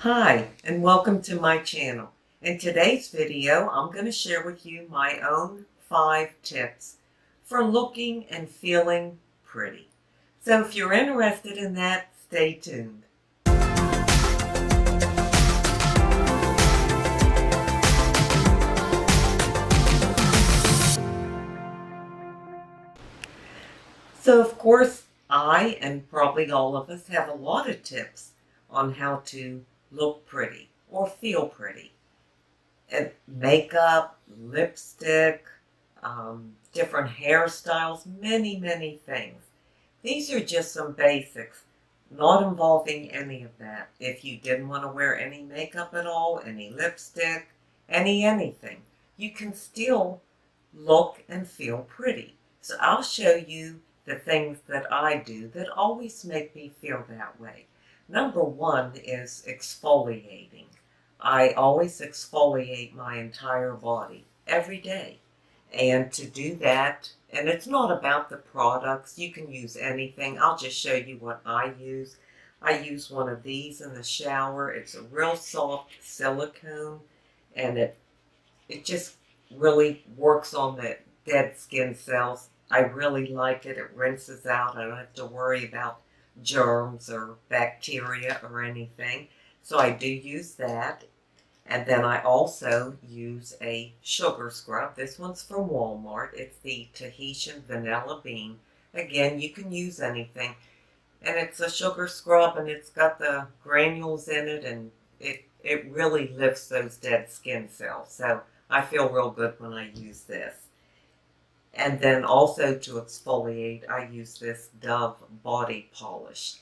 Hi, and welcome to my channel. In today's video, I'm going to share with you my own 5 tips for looking and feeling pretty. So if you're interested in that, stay tuned. So of course, I and probably all of us have a lot of tips on how to look pretty or feel pretty. And makeup, lipstick, different hairstyles, many things. These are just some basics, not involving any of that. If you didn't want to wear any makeup at all, any lipstick, anything, you can still look and feel pretty. So I'll show you the things that I do that always make me feel that way. Number one is exfoliating. I always exfoliate my entire body every day. And to do that, and it's not about the products, you can use anything. I'll just show you what I use. I use one of these in the shower. It's a real soft silicone, and it just really works on the dead skin cells. I really like it. It rinses out. I don't have to worry about germs or bacteria or anything. So I do use that. And then I also use a sugar scrub. This one's from Walmart. It's the Tahitian Vanilla Bean. Again, you can use anything. And it's a sugar scrub, and it's got the granules in it, and it really lifts those dead skin cells. So I feel real good when I use this. And then also to exfoliate, I use this Dove body polish.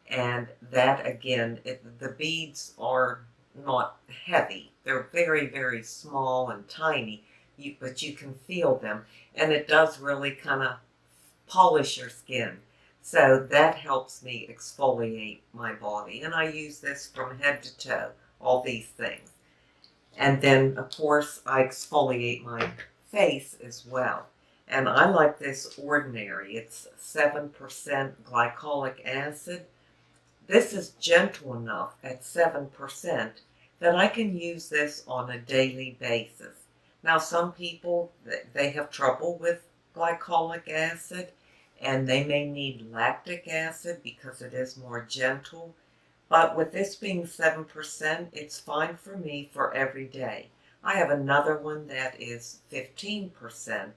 And that, again, the beads are not heavy. They're very small and tiny, but you can feel them. And it does really kind of polish your skin. So that helps me exfoliate my body. And I use this from head to toe, all these things. And then, of course, I exfoliate my face as well. And I like this Ordinary. It's 7% glycolic acid. This is gentle enough at 7% that I can use this on a daily basis. Now, some people, they have trouble with glycolic acid, and they may need lactic acid because it is more gentle. But with this being 7%, it's fine for me for every day. I have another one that is 15%,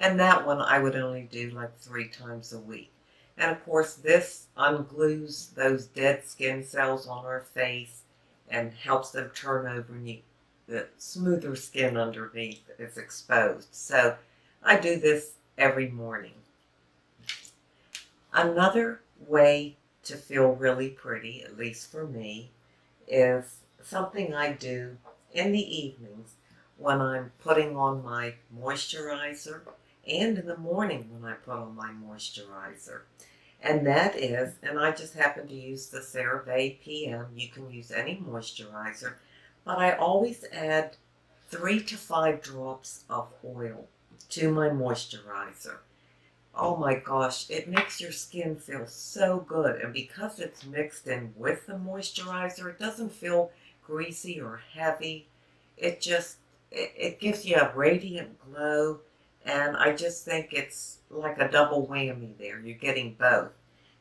and that one I would only do like 3 times a week. And of course, this unglues those dead skin cells on our face and helps them turn over, and the smoother skin underneath is exposed. So I do this every morning. Another way to feel really pretty, at least for me, is something I do in the evenings when I'm putting on my moisturizer, and in the morning when I put on my moisturizer. And that is, and I just happen to use the CeraVe PM. You can use any moisturizer, but I always add 3 to 5 drops of oil to my moisturizer. Oh my gosh, it makes your skin feel so good. And because it's mixed in with the moisturizer, it doesn't feel greasy or heavy. It gives you a radiant glow. And I just think it's like a double whammy there. You're getting both.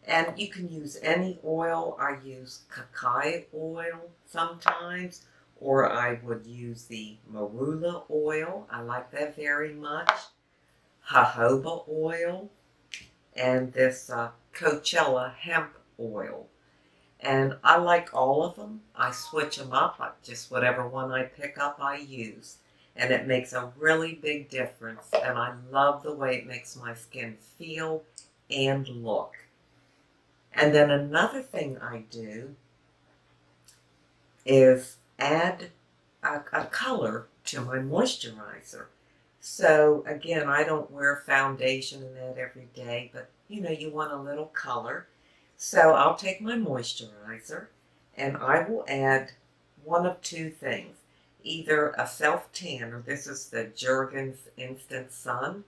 And you can use any oil. I use cacao oil sometimes, or I would use the marula oil. I like that very much. Jojoba oil, and this Coachella hemp oil. And I like all of them. I switch them up. Just whatever one I pick up, I use. And it makes a really big difference. And I love the way it makes my skin feel and look. And then another thing I do is add a color to my moisturizer. So again, I don't wear foundation in that every day, but you want a little color. So I'll take my moisturizer and I will add one of 2 things. Either a self-tanner, this is the Jergens Instant Sun,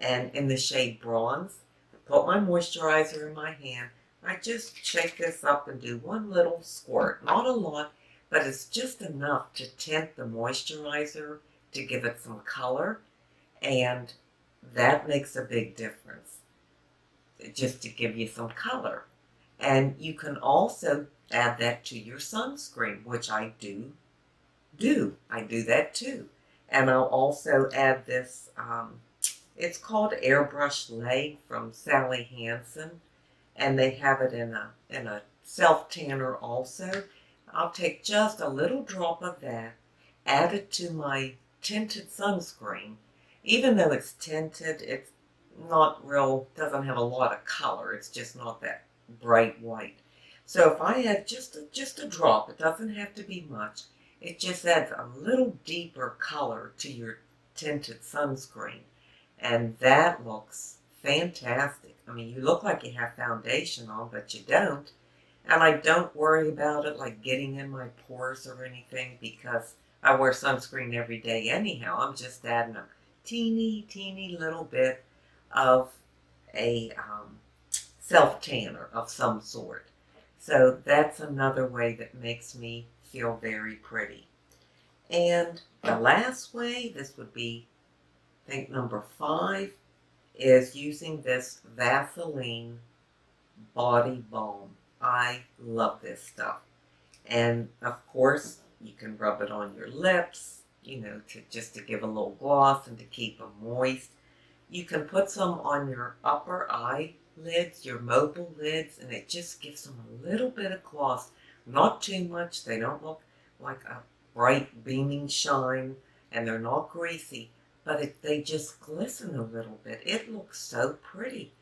and in the shade Bronze. I put my moisturizer in my hand. I just shake this up and do one little squirt, not a lot, but it's just enough to tint the moisturizer to give it some color, and that makes a big difference, just to give you some color. And you can also add that to your sunscreen, which I do. I do that too. And I'll also add this, it's called Airbrush Leg from Sally Hansen, and they have it in a self tanner also. I'll take just a little drop of that, add it to my tinted sunscreen. Even though it's tinted, it's not real, doesn't have a lot of color. It's just not that bright white. So if I add just a drop, it doesn't have to be much. It just adds a little deeper color to your tinted sunscreen. And that looks fantastic. I mean, you look like you have foundation on, but you don't. And I don't worry about it like getting in my pores or anything because I wear sunscreen every day anyhow. I'm just adding a teeny little bit of a self-tanner of some sort. So that's another way that makes me feel very pretty. And the last way, this would be, I think, number 5, is using this Vaseline body balm. I love this stuff. And of course, you can rub it on your lips, just to give a little gloss and to keep them moist. You can put some on your upper eyelids, your mobile lids, and it just gives them a little bit of gloss. Not too much. They don't look like a bright beaming shine, and they're not greasy, but they just glisten a little bit. It looks so pretty.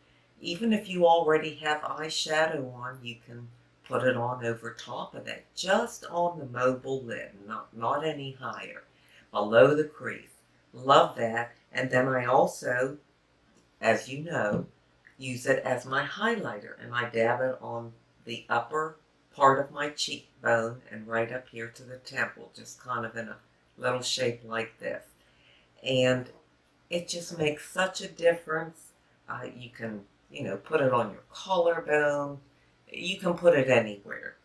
Even if you already have eyeshadow on, you can put it on over top of that, just on the mobile lid, not any higher, below the crease. Love that. And then I also, as you know, use it as my highlighter, and I dab it on the upper part of my cheekbone and right up here to the temple, just kind of in a little shape like this. And it just makes such a difference. You can, put it on your collarbone. You can put it anywhere.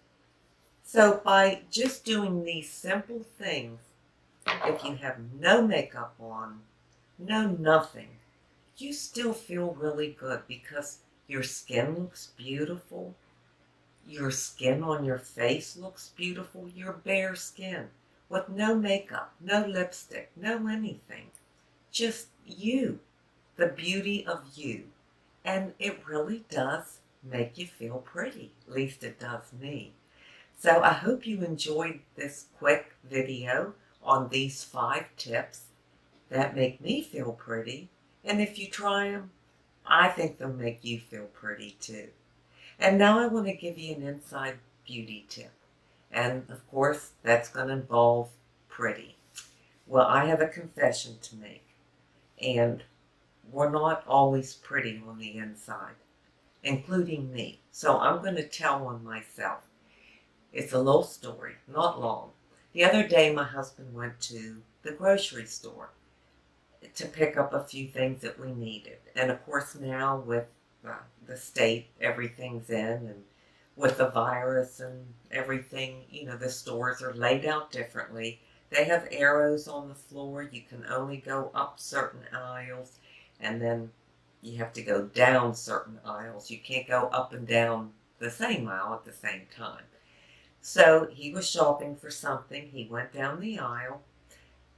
So by just doing these simple things, if you have no makeup on, no nothing, you still feel really good because your skin looks beautiful. Your skin on your face looks beautiful. Your bare skin with no makeup, no lipstick, no anything. Just you, the beauty of you. And it really does make you feel pretty. At least it does me. So I hope you enjoyed this quick video on these 5 tips that make me feel pretty. And if you try them, I think they'll make you feel pretty too. And now I want to give you an inside beauty tip. And of course, that's going to involve pretty. Well, I have a confession to make. And we're not always pretty on the inside, including me. So I'm going to tell on myself. It's a little story, not long. The other day, my husband went to the grocery store to pick up a few things that we needed. And of course now with the state everything's in, and with the virus and everything, the stores are laid out differently. They have arrows on the floor. You can only go up certain aisles, and then you have to go down certain aisles. You can't go up and down the same aisle at the same time. So he was shopping for something. He went down the aisle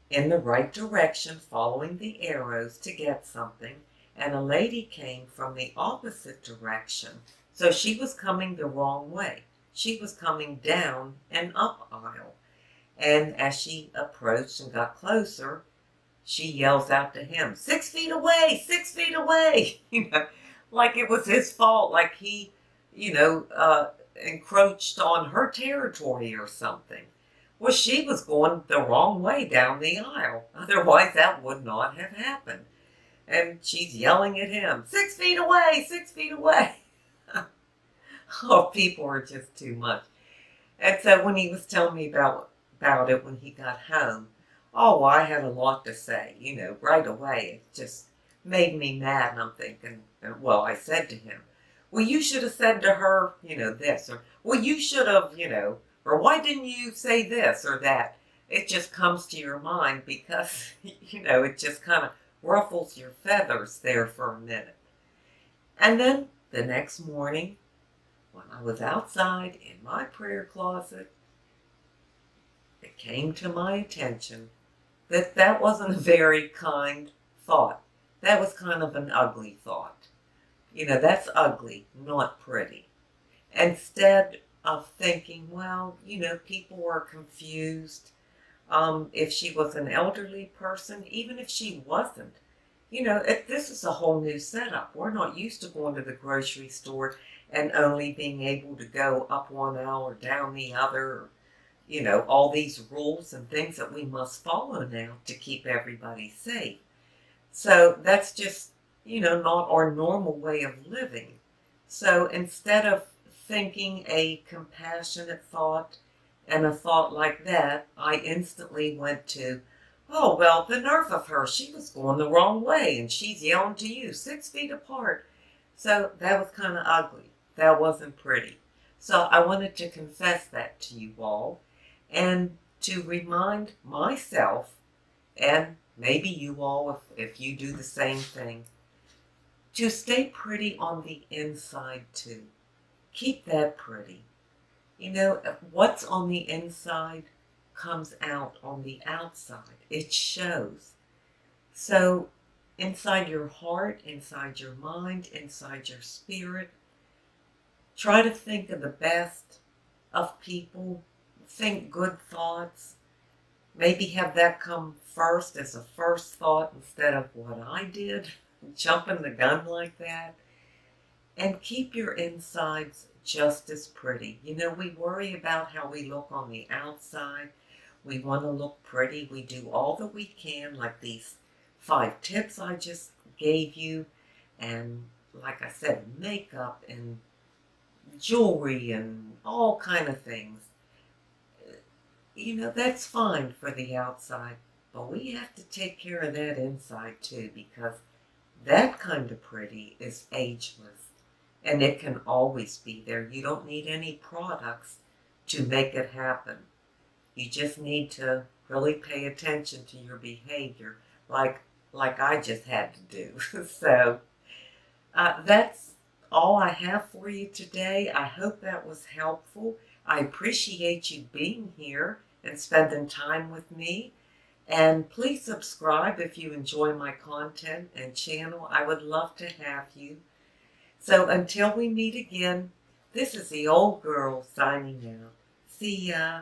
in the right direction, following the arrows to get something, and a lady came from the opposite direction. So she was coming the wrong way. She was coming down an up aisle. And as she approached and got closer, she yells out to him, 6 feet away, 6 feet away, like it was his fault, like he, encroached on her territory or something. Well, she was going the wrong way down the aisle. Otherwise, that would not have happened. And she's yelling at him, 6 feet away, 6 feet away. Oh, people are just too much. And so when he was telling me about it when he got home, oh, I had a lot to say, right away. It just made me mad. And I'm thinking, well, I said to him, well, you should have said to her, this, or, well, you should have, Or why didn't you say this or that? It just comes to your mind because, it just kind of ruffles your feathers there for a minute. And then the next morning, when I was outside in my prayer closet, it came to my attention that that wasn't a very kind thought. That was kind of an ugly thought. That's ugly, not pretty. Instead of thinking, well, people are confused. If she was an elderly person, even if she wasn't, this is a whole new setup. We're not used to going to the grocery store and only being able to go up one aisle or down the other. All these rules and things that we must follow now to keep everybody safe. So that's just, not our normal way of living. So instead of thinking a compassionate thought and a thought like that, I instantly went to, oh, well, the nerve of her. She was going the wrong way and she's yelling to you 6 feet apart. So that was kind of ugly. That wasn't pretty. So I wanted to confess that to you all and to remind myself, and maybe you all, if you do the same thing, to stay pretty on the inside too. Keep that pretty. What's on the inside comes out on the outside. It shows. So inside your heart, inside your mind, inside your spirit, try to think of the best of people. Think good thoughts. Maybe have that come first as a first thought instead of what I did, jumping the gun like that. And keep your insides just as pretty. We worry about how we look on the outside. We want to look pretty. We do all that we can, like these 5 tips I just gave you. And like I said, makeup and jewelry and all kind of things. That's fine for the outside, but we have to take care of that inside too, because that kind of pretty is ageless and it can always be there. You don't need any products to make it happen. You just need to really pay attention to your behavior like I just had to do. So that's all I have for you today. I hope that was helpful. I appreciate you being here and spending time with me. And please subscribe if you enjoy my content and channel. I would love to have you. So until we meet again, this is the old girl signing out. See ya.